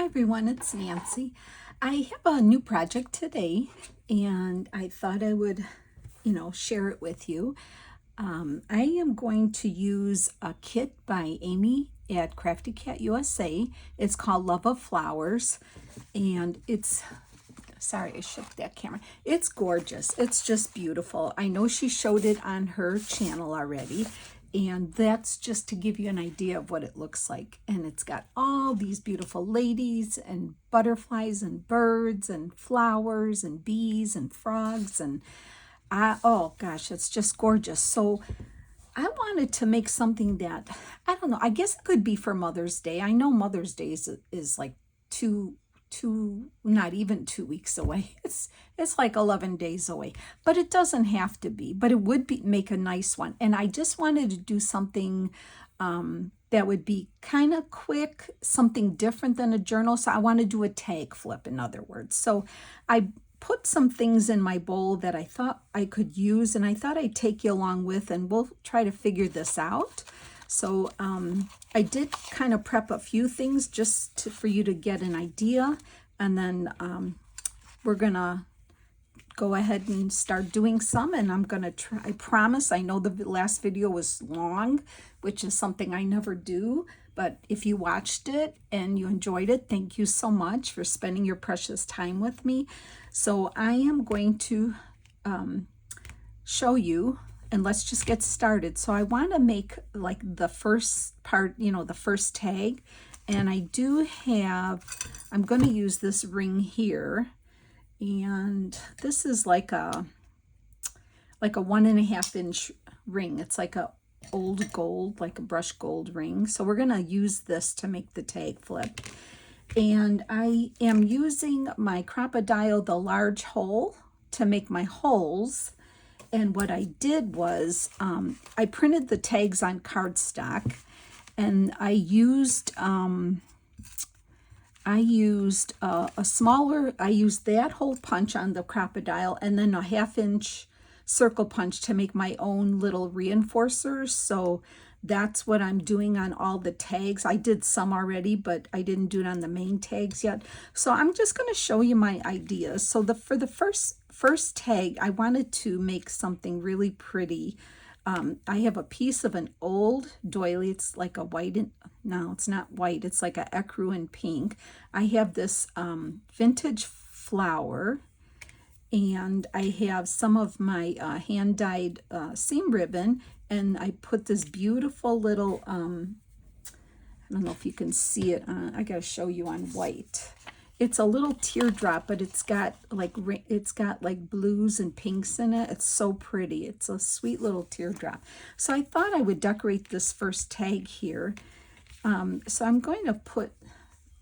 Hi everyone, it's Nancy. I have a new project today and I thought I would, share it with you. I am going to use a kit by Amy at CraftyCat USA. It's called Love of Flowers and sorry, I shook that camera. It's gorgeous. It's just beautiful. I know she showed it on her channel already, and that's just to give you an idea of what it looks like. And it's got all these beautiful ladies and butterflies and birds and flowers and bees and frogs and oh gosh, it's just gorgeous. So I wanted to make something that, I don't know, I guess it could be for Mother's Day. I know Mother's Day is like not even 2 weeks away. It's like 11 days away, but it doesn't have to be, but it would make a nice one. And I just wanted to do something that would be kind of quick, something different than a journal. So I want to do a tag flip, in other words. So I put some things in my bowl that I thought I could use, and I thought I'd take you along with, and we'll try to figure this out. So I did kind of prep a few things just for you to get an idea, and then we're gonna go ahead and start doing some, and I'm gonna try. I promise, I know the last video was long, which is something I never do, but if you watched it and you enjoyed it, thank you so much for spending your precious time with me. So I am going to show you, and let's just get started. So I want to make like the first part, the first tag, and I'm going to use this ring here, and this is like a 1.5 inch ring. It's like a old gold, like a brushed gold ring. So we're going to use this to make the tag flip. And I am using my Crocodile, the large hole, to make my holes. And what I did was I printed the tags on cardstock, and I used that hole punch on the Crocodile, and then a 1/2 inch circle punch to make my own little reinforcers. So that's what I'm doing on all the tags. I did some already, but I didn't do it on the main tags yet. So I'm just going to show you my ideas. So for the first tag, I wanted to make something really pretty. I have a piece of an old doily. It's like a white, no, it's not white. It's like a ecru in pink. I have this vintage flower, and I have some of my hand-dyed seam ribbon, and I put this beautiful little, I don't know if you can see it, I gotta show you on white. It's a little teardrop, but it's got like blues and pinks in it. It's so pretty. It's a sweet little teardrop. So I thought I would decorate this first tag here. So I'm going to put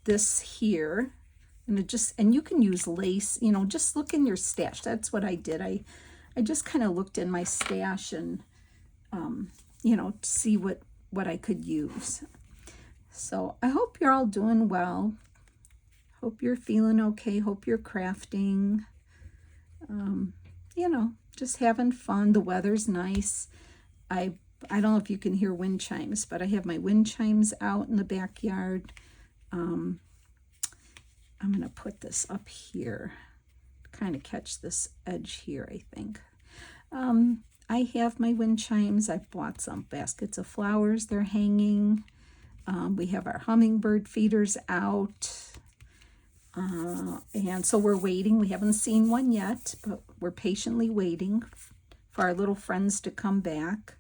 this here, and you can use lace, just look in your stash. That's what I did. I just kind of looked in my stash and to see what I could use. So I hope you're all doing well. Hope you're feeling okay. Hope you're crafting. Just having fun. The weather's nice. I don't know if you can hear wind chimes, but I have my wind chimes out in the backyard. I'm going to put this up here, kind of catch this edge here, I think. I have my wind chimes. I bought some baskets of flowers. They're hanging. We have our hummingbird feeders out. And so we're waiting. We haven't seen one yet, but we're patiently waiting for our little friends to come back.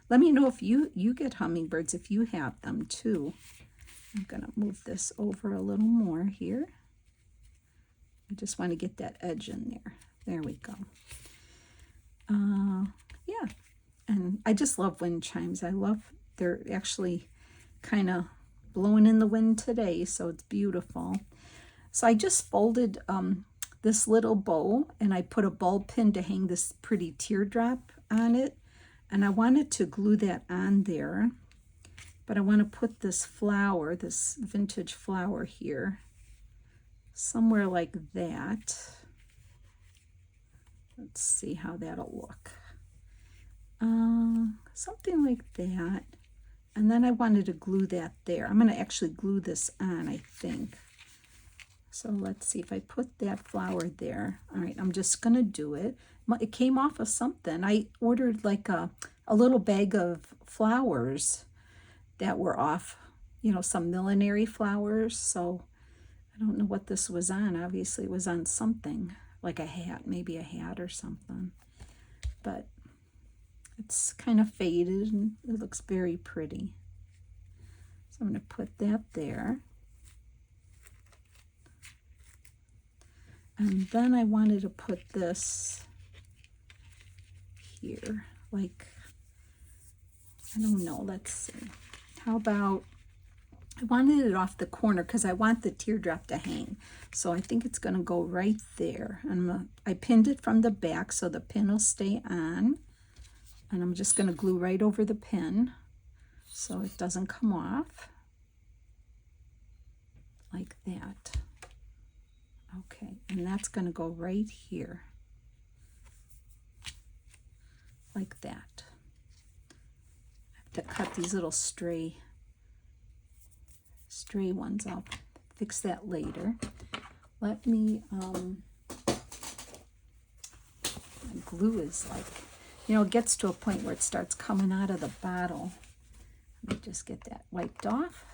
Let me know if you get hummingbirds, if you have them too. I'm going to move this over a little more here. I just want to get that edge in there. There we go. Yeah, and I just love wind chimes. They're actually kind of blowing in the wind today, so it's beautiful. So I just folded this little bow, and I put a ball pin to hang this pretty teardrop on it, and I wanted to glue that on there, but I want to put this flower, this vintage flower here, somewhere like that. Let's see how that'll look. Something like that. And then I wanted to glue that there. I'm going to actually glue this on, I think. So let's see if I put that flower there. All right, I'm just gonna do it. It came off of something. I ordered like a little bag of flowers that were off, you know, some millinery flowers. So I don't know what this was on. Obviously it was on something, like a hat, maybe a hat or something. But it's kind of faded and it looks very pretty. So I'm going to put that there. And then I wanted to put this here, like, I don't know, let's see. How about, I wanted it off the corner because I want the teardrop to hang. So I think it's going to go right there. And I pinned it from the back so the pin will stay on. And I'm just going to glue right over the pin so it doesn't come off. Like that. Okay, and that's going to go right here. Like that. I have to cut these little stray ones up. Fix that later. Let me, my glue is like, you know, it gets to a point where it starts coming out of the bottle. Let me just get that wiped off.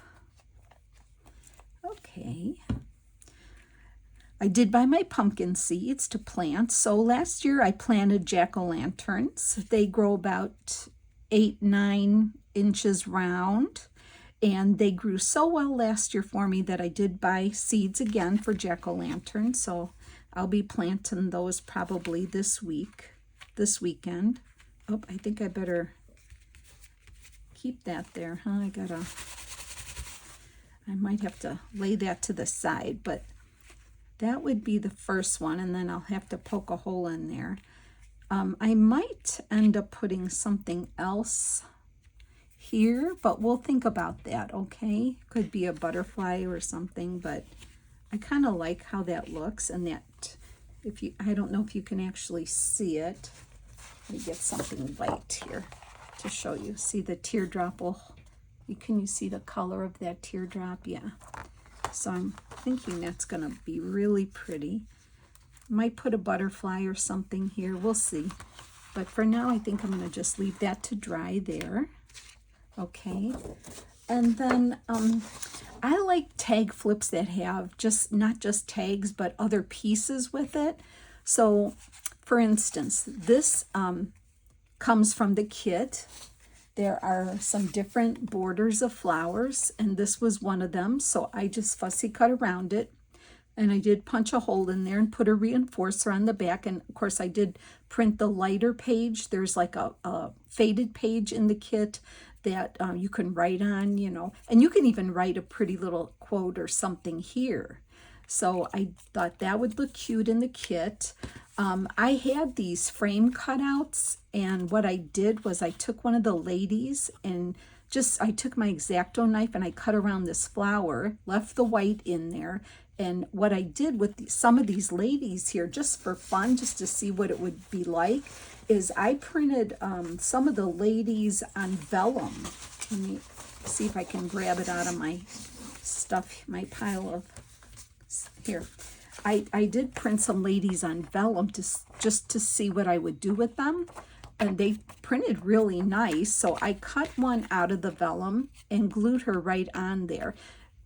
Okay. I did buy my pumpkin seeds to plant. So last year I planted jack-o'-lanterns. They grow about 8-9 inches round. And they grew so well last year for me that I did buy seeds again for jack-o'-lanterns. So I'll be planting those probably this weekend. Oh, I think I better keep that there, huh? I might have to lay that to the side, but that would be the first one, and then I'll have to poke a hole in there. I might end up putting something else here, but we'll think about that, okay? Could be a butterfly or something, but I kind of like how that looks, and that, I don't know if you can actually see it. Let me get something white here to show you. See the teardrop? Can you see the color of that teardrop? Yeah. So I'm thinking that's going to be really pretty. Might put a butterfly or something here. We'll see. But for now, I think I'm going to just leave that to dry there. Okay. And then I like tag flips that have not just tags, but other pieces with it. So, for instance, this comes from the kit. There are some different borders of flowers, and this was one of them. So I just fussy cut around it, and I did punch a hole in there and put a reinforcer on the back. And of course I did print the lighter page. There's like a faded page in the kit that you can write on, you know, and you can even write a pretty little quote or something here. So I thought that would look cute in the kit. I had these frame cutouts, and what I did was I took one of the ladies and I took my X-Acto knife and I cut around this flower, left the white in there. And what I did with some of these ladies here, just for fun, just to see what it would be like, is I printed some of the ladies on vellum. Let me see if I can grab it out of my stuff, my pile of, here. I did print some ladies on vellum just to see what I would do with them. And they printed really nice. So I cut one out of the vellum and glued her right on there.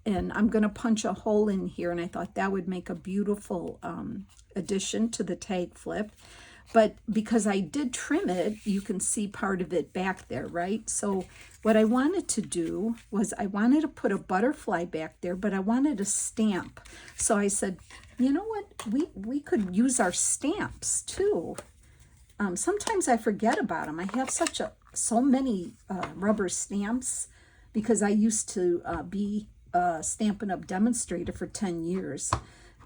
And I'm going to punch a hole in here. And I thought that would make a beautiful addition to the tag flip. But because I did trim it, you can see part of it back there, right? So what I wanted to do was I wanted to put a butterfly back there, but I wanted a stamp. So I said, you know what? We could use our stamps too. Sometimes I forget about them. I have so many rubber stamps because I used to be a Stampin' Up! Demonstrator for 10 years.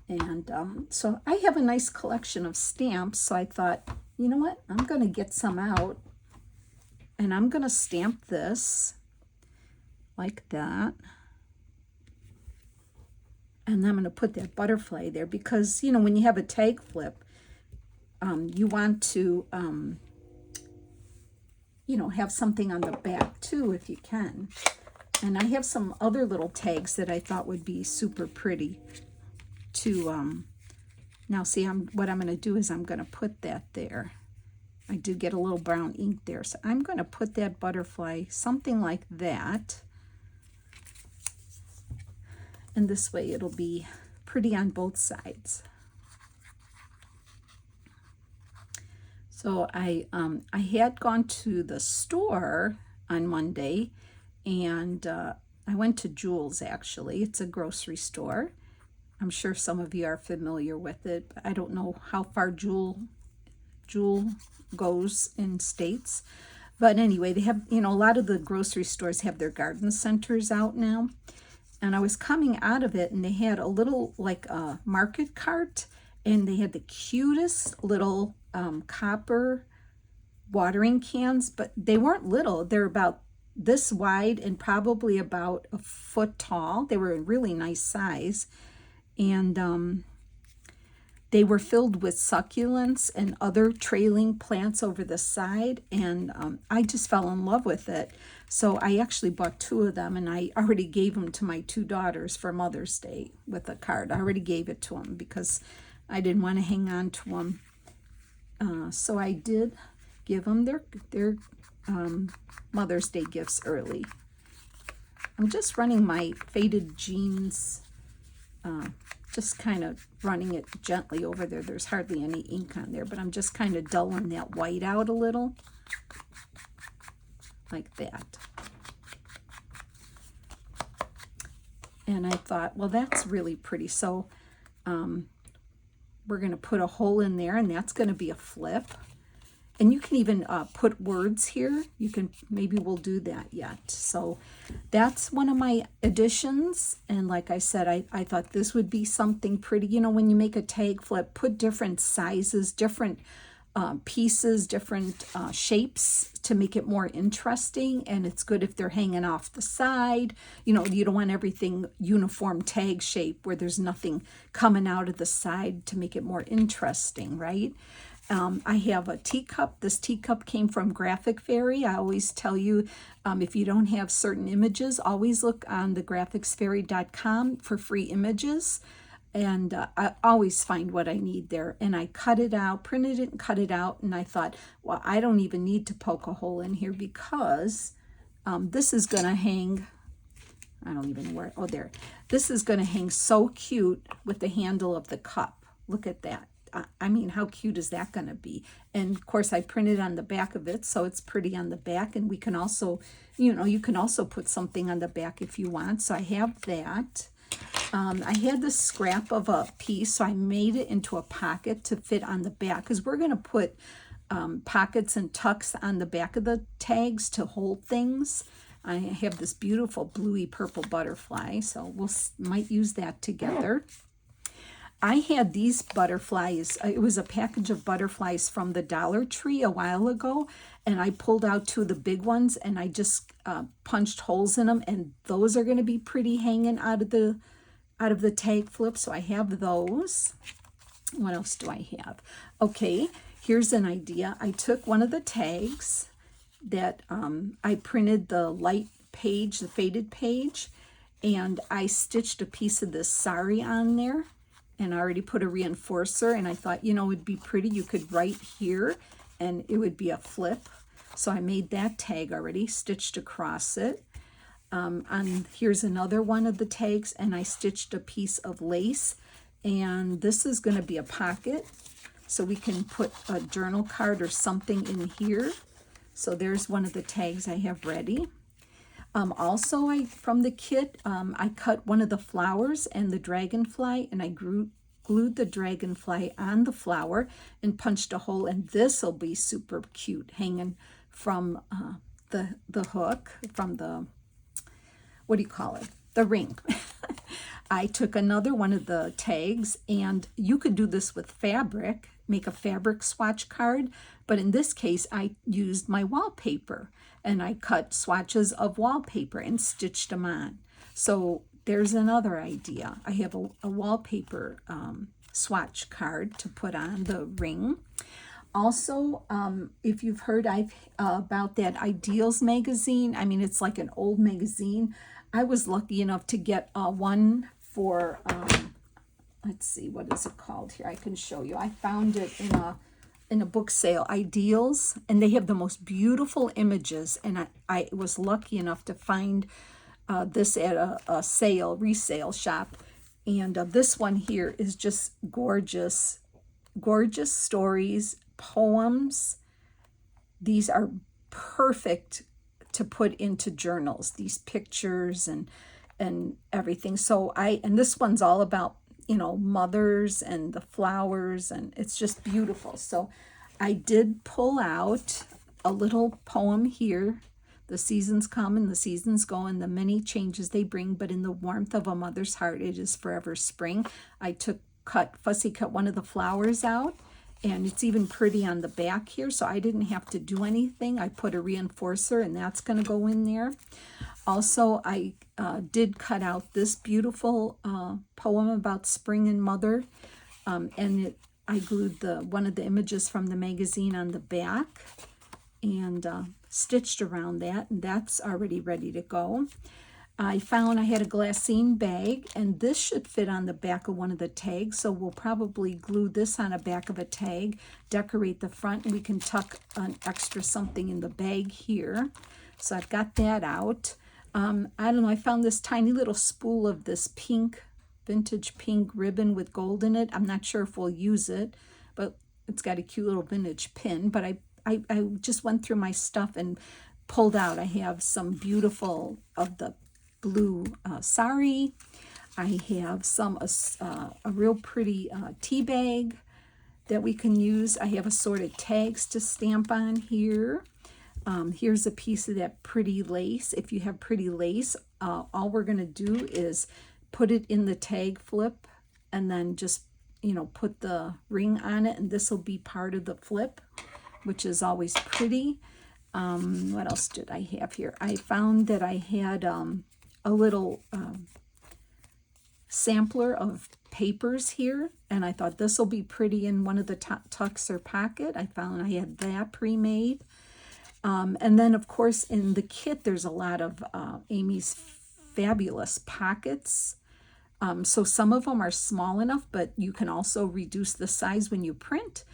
And so I have a nice collection of stamps. So I thought, you know what? I'm going to get some out. And I'm going to stamp this like that. And I'm going to put that butterfly there because, you know, when you have a tag flip, you want to, you know, have something on the back too if you can. And I have some other little tags that I thought would be super pretty to, now see, what I'm going to do is I'm going to put that there. I did get a little brown ink there, so I'm going to put that butterfly something like that. And this way it'll be pretty on both sides. So I had gone to the store on Monday, and I went to Jewel's actually. It's a grocery store. I'm sure some of you are familiar with it, but I don't know how far Jewel goes in states. But anyway, they have, a lot of the grocery stores have their garden centers out now. And I was coming out of it, and they had a little, like a market cart, and they had the cutest little copper watering cans, but they weren't little. They're about this wide and probably about a foot tall. They were a really nice size. And they were filled with succulents and other trailing plants over the side, and I just fell in love with it. So I actually bought 2 of them, and I already gave them to my 2 daughters for Mother's Day with a card. I already gave it to them because I didn't want to hang on to them. So I did give them their Mother's Day gifts early. I'm just running my faded jeans, just kind of running it gently over there. There's hardly any ink on there, but I'm just kind of dulling that white out a little, like that. And I thought, well, that's really pretty. So we're going to put a hole in there, and that's going to be a flip. And you can even put words here. Maybe we'll do that yet. So that's one of my additions. And like I said, I thought this would be something pretty. When you make a tag flip, put different sizes, different pieces, different shapes to make it more interesting. And it's good if they're hanging off the side. You don't want everything uniform tag shape where there's nothing coming out of the side to make it more interesting, right? I have a teacup. This teacup came from Graphic Fairy. I always tell you, if you don't have certain images, always look on the graphicsfairy.com for free images. And I always find what I need there. And I cut it out, printed it and cut it out. And I thought, well, I don't even need to poke a hole in here because this is going to hang. I don't even know where. Oh, there. This is going to hang so cute with the handle of the cup. Look at that. I mean, how cute is that going to be? And of course, I printed on the back of it, so it's pretty on the back. And we can also, you can also put something on the back if you want. So I have that. I had the scrap of a piece, so I made it into a pocket to fit on the back because we're going to put pockets and tucks on the back of the tags to hold things. I have this beautiful bluey purple butterfly, so might use that together. I had these butterflies. It was a package of butterflies from the Dollar Tree a while ago, and I pulled out 2 of the big ones, and I just punched holes in them, and those are going to be pretty hanging out of the tag flip. So I have those. What else do I have? Okay, here's an idea. I took one of the tags that I printed the light page, the faded page, and I stitched a piece of this sari on there. And I already put a reinforcer, and I thought, it'd be pretty. You could write here, and it would be a flip. So I made that tag already, stitched across it. And here's another one of the tags, and I stitched a piece of lace. And this is going to be a pocket, so we can put a journal card or something in here. So there's one of the tags I have ready. Also, from the kit, I cut one of the flowers and the dragonfly, and I glued the dragonfly on the flower and punched a hole, and this will be super cute hanging from the hook, from the, what do you call it? The ring. I took another one of the tags, and you could do this with fabric, make a fabric swatch card, but in this case, I used my wallpaper. And I cut swatches of wallpaper and stitched them on. So there's another idea. I have a wallpaper swatch card to put on the ring. Also, if you've heard about that Ideals magazine, I mean, it's like an old magazine. I was lucky enough to get one for, let's let's see, what is it called here? I can show you. I found it in a book sale, Ideals, and they have the most beautiful images, and I was lucky enough to find this at a resale shop, and this one here is just gorgeous, gorgeous stories, poems. These are perfect to put into journals, these pictures and everything. So and this one's all about, you know, mothers and the flowers, and it's just beautiful. So I did pull out a little poem here. The seasons come and the seasons go, and the many changes they bring, but in the warmth of a mother's heart, it is forever spring. I fussy cut one of the flowers out, and it's even pretty on the back here, so I didn't have to do anything. I put a reinforcer, and that's going to go in there. Also, I did cut out this beautiful poem about spring and mother, and I glued one of the images from the magazine on the back, and stitched around that, and that's already ready to go. I found I had a glassine bag, and this should fit on the back of one of the tags, so we'll probably glue this on the back of a tag, decorate the front, and we can tuck an extra something in the bag here. So I've got that out. I don't know, I found this tiny little spool of this vintage pink ribbon with gold in it. I'm not sure if we'll use it, but it's got a cute little vintage pin. But I just went through my stuff and pulled out. I have some beautiful of the blue sari. I have a real pretty tea bag that we can use. I have assorted tags to stamp on here. Here's a piece of that pretty lace. If you have pretty lace, all we're going to do is put it in the tag flip and then just, you know, put the ring on it, and this will be part of the flip, which is always pretty. What else did I have here? I found that I had a little sampler of papers here, and I thought this will be pretty in one of the tucks or pocket. I found I had that pre-made. And then, of course, in the kit, there's a lot of Amy's fabulous pockets. So some of them are small enough, but you can also reduce the size when you print.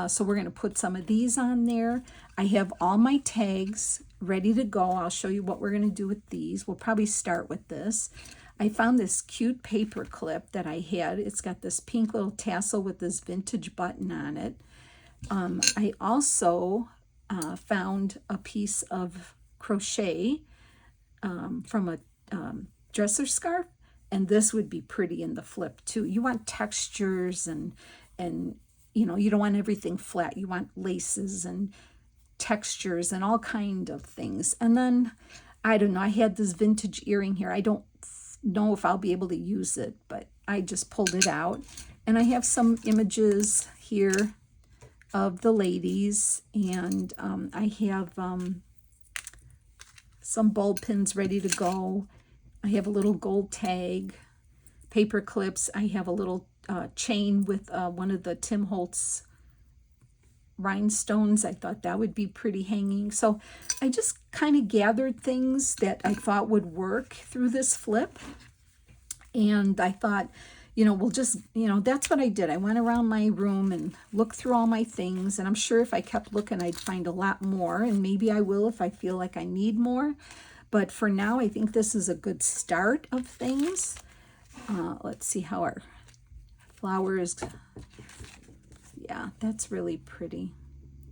So we're going to put some of these on there. I have all my tags ready to go. I'll show you what we're going to do with these. We'll probably start with this. I found this cute paper clip that I had. It's got this pink little tassel with this vintage button on it. I also found a piece of crochet from a dresser scarf, and this would be pretty in the flip too. You want textures and you know, you don't want everything flat. You want laces and textures and all kind of things. And then, I don't know, I had this vintage earring here. I don't know if I'll be able to use it, but I just pulled it out. And I have some images here of the ladies, and I have some bulb pins ready to go. I have a little gold tag, paper clips. I have a little chain with one of the Tim Holtz rhinestones. I thought that would be pretty hanging. So I just kind of gathered things that I thought would work through this flip. And I thought, you know, we'll just, you know, that's what I did. I went around my room and looked through all my things. And I'm sure if I kept looking, I'd find a lot more. And maybe I will if I feel like I need more. But for now, I think this is a good start of things. Let's see how our flowers. Yeah, that's really pretty.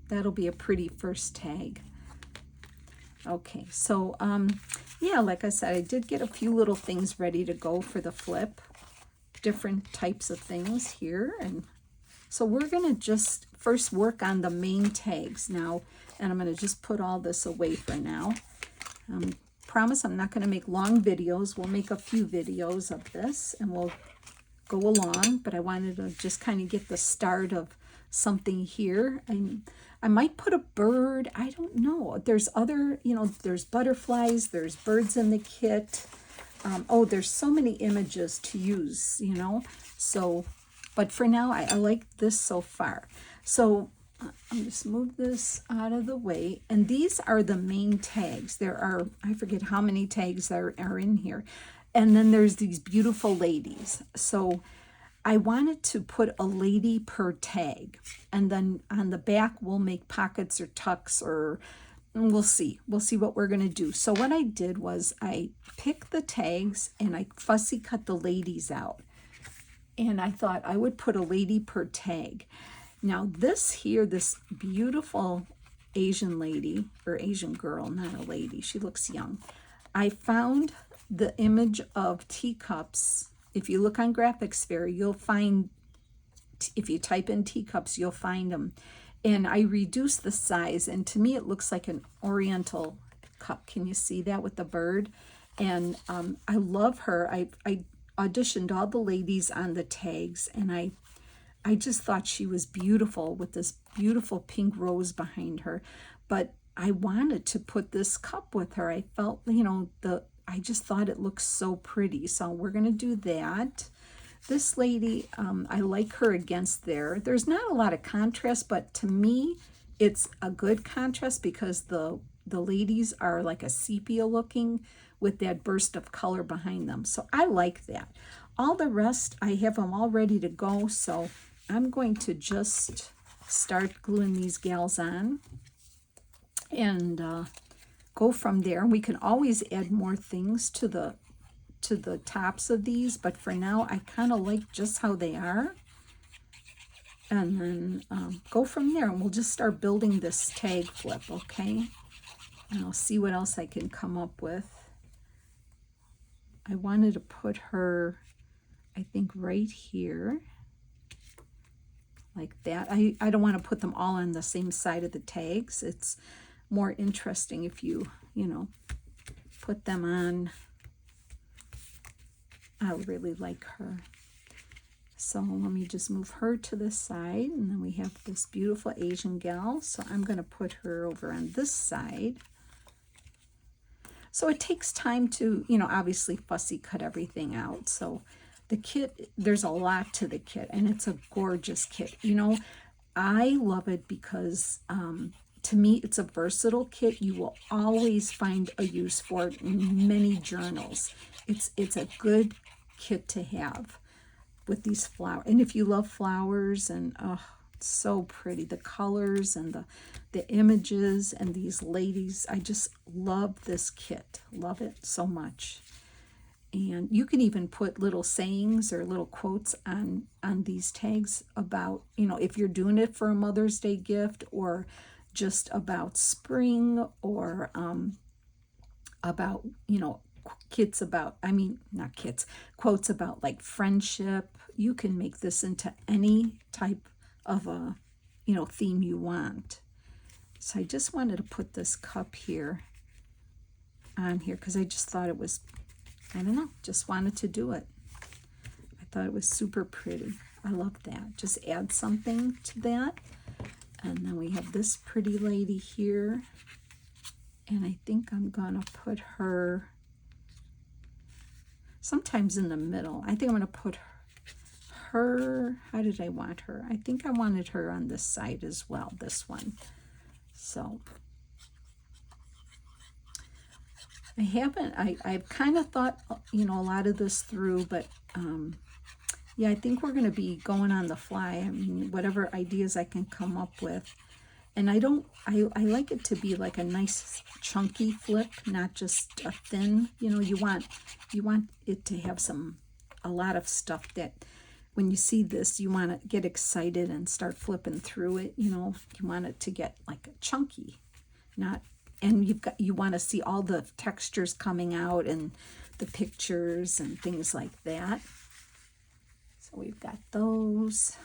That'll be a pretty first tag. Okay, so yeah, like I said, I did get a few little things ready to go for the flip. Different types of things here. And so we're going to just first work on the main tags now. And I'm going to just put all this away for now. Promise I'm not going to make long videos. We'll make a few videos of this and we'll go along, but I wanted to just kind of get the start of something here. And I might put a bird. I don't know. There's other, you know, there's butterflies, there's birds in the kit. Oh, there's so many images to use, you know. So, but for now, I like this so far. So I'll just move this out of the way. And these are the main tags. There are, I forget how many tags are in here. And then there's these beautiful ladies. So I wanted to put a lady per tag, and then on the back we'll make pockets or tucks, or we'll see what we're going to do. So what I did was I picked the tags and I fussy cut the ladies out, and I thought I would put a lady per tag. Now this here, this beautiful Asian lady, or Asian girl, not a lady, she looks young. I found the image of teacups. If you look on Graphics Fair, you'll find, if you type in teacups, you'll find them. And I reduced the size, and to me it looks like an oriental cup. Can you see that with the bird? And I love her. I auditioned all the ladies on the tags, and I just thought she was beautiful with this beautiful pink rose behind her. But I wanted to put this cup with her. I felt, I just thought it looked so pretty. So we're going to do that. This lady, I like her against there. There's not a lot of contrast, but to me, it's a good contrast because the ladies are like a sepia looking with that burst of color behind them. So I like that. All the rest, I have them all ready to go. So I'm going to just start gluing these gals on and go from there. We can always add more things to the tops of these, but for now I kind of like just how they are, and then go from there, and we'll just start building this tag flip. Okay, and I'll see what else I can come up with. I wanted to put her, I think, right here like that. I don't want to put them all on the same side of the tags. It's more interesting if you put them on. I really like her. So let me just move her to the side, and then we have this beautiful Asian gal. So I'm going to put her over on this side. So it takes time to, obviously fussy cut everything out. So the kit, there's a lot to the kit, and it's a gorgeous kit. I love it because to me, it's a versatile kit. You will always find a use for it in many journals. It's a good kit to have with these flowers. And if you love flowers, and it's so pretty, the colors and the images and these ladies, I just love this kit. Love it so much. And you can even put little sayings or little quotes on these tags about, if you're doing it for a Mother's Day gift, or just about spring, or about, quotes about like friendship. You can make this into any type of a, theme you want. So I just wanted to put this cup here on here because I just thought it was, I don't know, just wanted to do it. I thought it was super pretty. I love that. Just add something to that. And then we have this pretty lady here. And I think I'm gonna put her sometimes in the middle. I think I'm gonna put her, how did I want her? I think I wanted her on this side as well, this one. So I've kind of thought, a lot of this through, but yeah, I think we're going to be going on the fly. I mean, whatever ideas I can come up with. And I like it to be like a nice chunky flip, not just a thin, you want it to have a lot of stuff that when you see this, you want to get excited and start flipping through it. You want it to get like chunky, and you want to see all the textures coming out and the pictures and things like that. So we've got those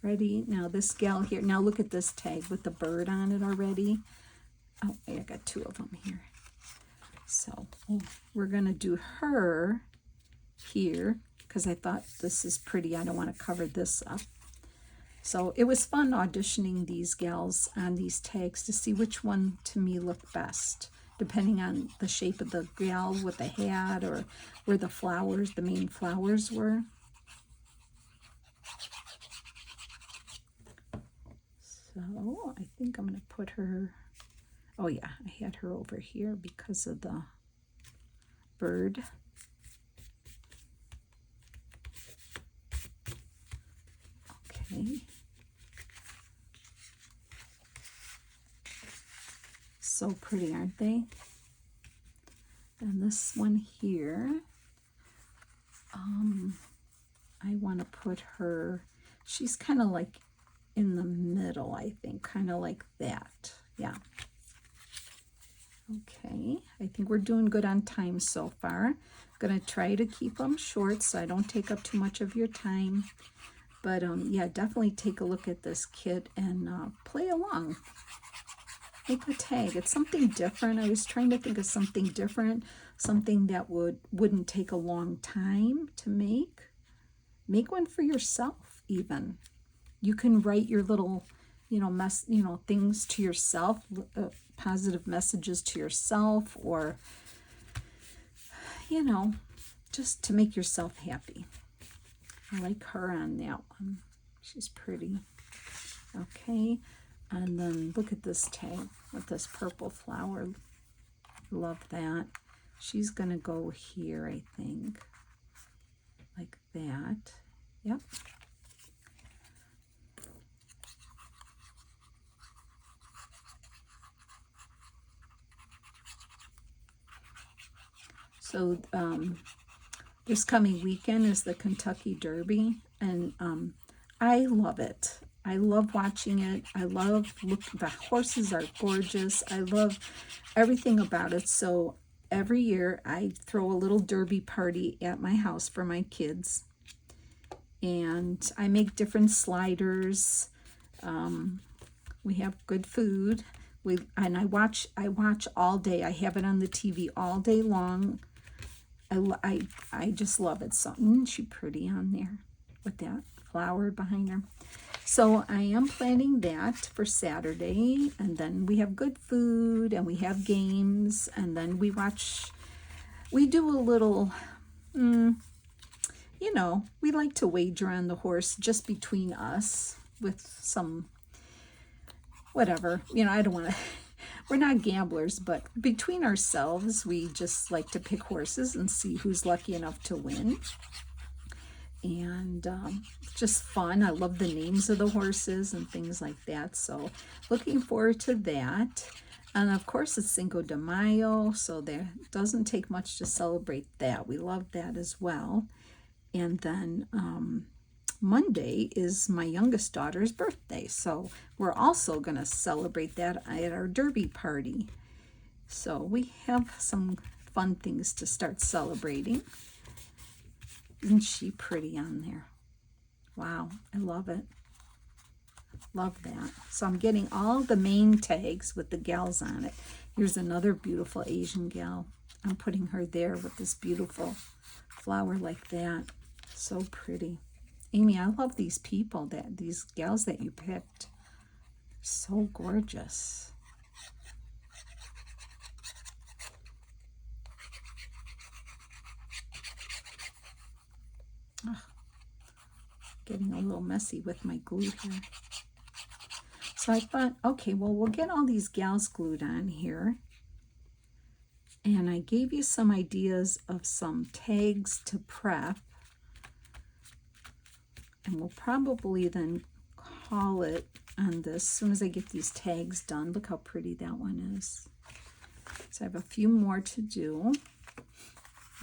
ready. Now this gal here, now look at this tag with the bird on it already. Oh, I got two of them here. So we're going to do her here because I thought this is pretty. I don't want to cover this up. So it was fun auditioning these gals on these tags to see which one to me looked best, depending on the shape of the gal with the hat or where the flowers, the main flowers were. So I think I'm going to put her, oh yeah, I had her over here because of the bird. Okay. So pretty, aren't they? And this one here, I want to put her, she's kind of like in the middle, I think, kind of like that. Yeah. Okay, I think we're doing good on time so far. I'm going to try to keep them short so I don't take up too much of your time. But yeah, definitely take a look at this kit and play along. Make a tag. It's something different. I was trying to think of something different, something that wouldn't take a long time to make. Make one for yourself even. You can write your little, things to yourself, positive messages to yourself, or, just to make yourself happy. I like her on that one. She's pretty. Okay, and then look at this tag with this purple flower. Love that. She's going to go here, I think, like that. Yep. So this coming weekend is the Kentucky Derby, and I love it. I love watching it. I love the horses are gorgeous. I love everything about it. So every year I throw a little derby party at my house for my kids, and I make different sliders. We have good food. I watch all day. I have it on the TV all day long. I just love it. So isn't she pretty on there with that flower behind her? So I am planning that for Saturday, and then we have good food and we have games, and then we do a little, we like to wager on the horse just between us with some, whatever, I don't want to, we're not gamblers, but between ourselves, we just like to pick horses and see who's lucky enough to win. And just fun. I love the names of the horses and things like that. So looking forward to that. And of course, it's Cinco de Mayo, so there doesn't take much to celebrate that. We love that as well. And then Monday is my youngest daughter's birthday, so we're also going to celebrate that at our derby party. So we have some fun things to start celebrating. Isn't she pretty on there? Wow, I love it. Love that. So I'm getting all the main tags with the gals on it. Here's another beautiful Asian gal. I'm putting her there with this beautiful flower like that. So pretty. Amy, I love these people, these gals that you picked. So gorgeous. Oh, getting a little messy with my glue here. So I thought, okay, well, we'll get all these gals glued on here. And I gave you some ideas of some tags to prep. And we'll probably then call it on this as soon as I get these tags done. Look how pretty that one is. So I have a few more to do.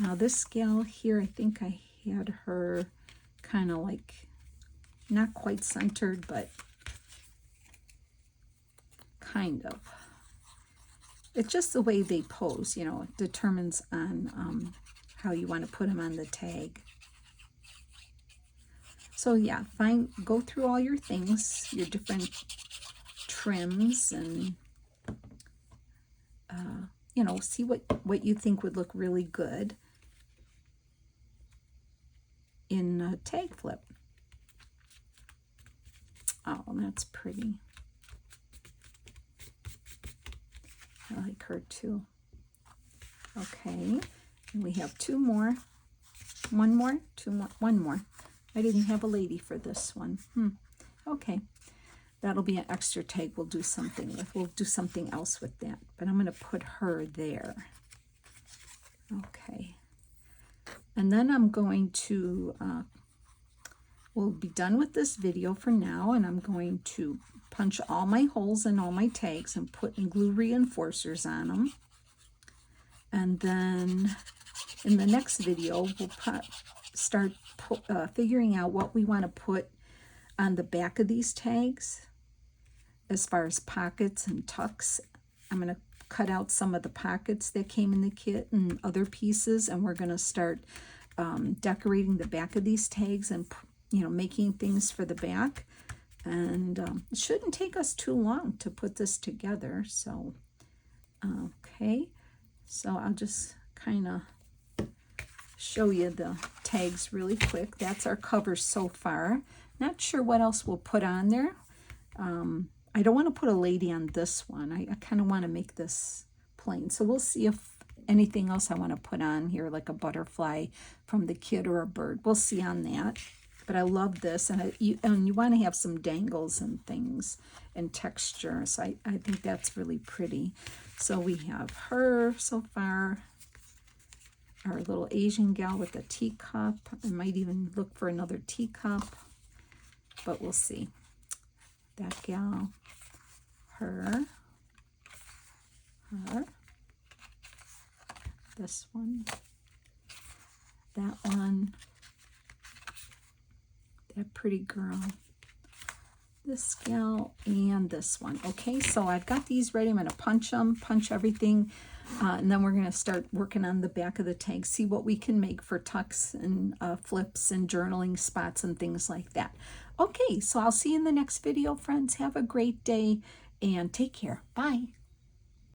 Now this gal here, I think I had her kind of like, not quite centered, but kind of. It's just the way they pose, it determines on how you want to put them on the tag. So yeah, go through all your things, your different trims, and see what you think would look really good in a tag flip. Oh, that's pretty. I like her too. Okay, and we have two more. One more, two more, one more. I didn't have a lady for this one. Okay, that'll be an extra tag we'll do something with. We'll do something else with that, but I'm going to put her there. Okay, and then I'm going to we'll be done with this video for now, and I'm going to punch all my holes in all my tags and put and glue reinforcers on them. And then in the next video, we'll start figuring out what we want to put on the back of these tags as far as pockets and tucks. I'm going to cut out some of the pockets that came in the kit and other pieces, and we're going to start decorating the back of these tags and making things for the back. And it shouldn't take us too long to put this together. So okay, so I'll just kind of show you the tags really quick. That's our cover so far. Not sure what else we'll put on there. I don't want to put a lady on this one. I kind of want to make this plain. So we'll see if anything else I want to put on here, like a butterfly from the kit or a bird. We'll see on that. But I love this, and you want to have some dangles and things and texture. So I think that's really pretty. So we have her so far, our little Asian gal with a teacup. I might even look for another teacup, but we'll see. That gal, her, this one, that one, that pretty girl, this gal, and this one. Okay, so I've got these ready. I'm going to punch everything, and then we're going to start working on the back of the tag, see what we can make for tucks and flips and journaling spots and things like that. Okay, so I'll see you in the next video, friends. Have a great day and take care. Bye.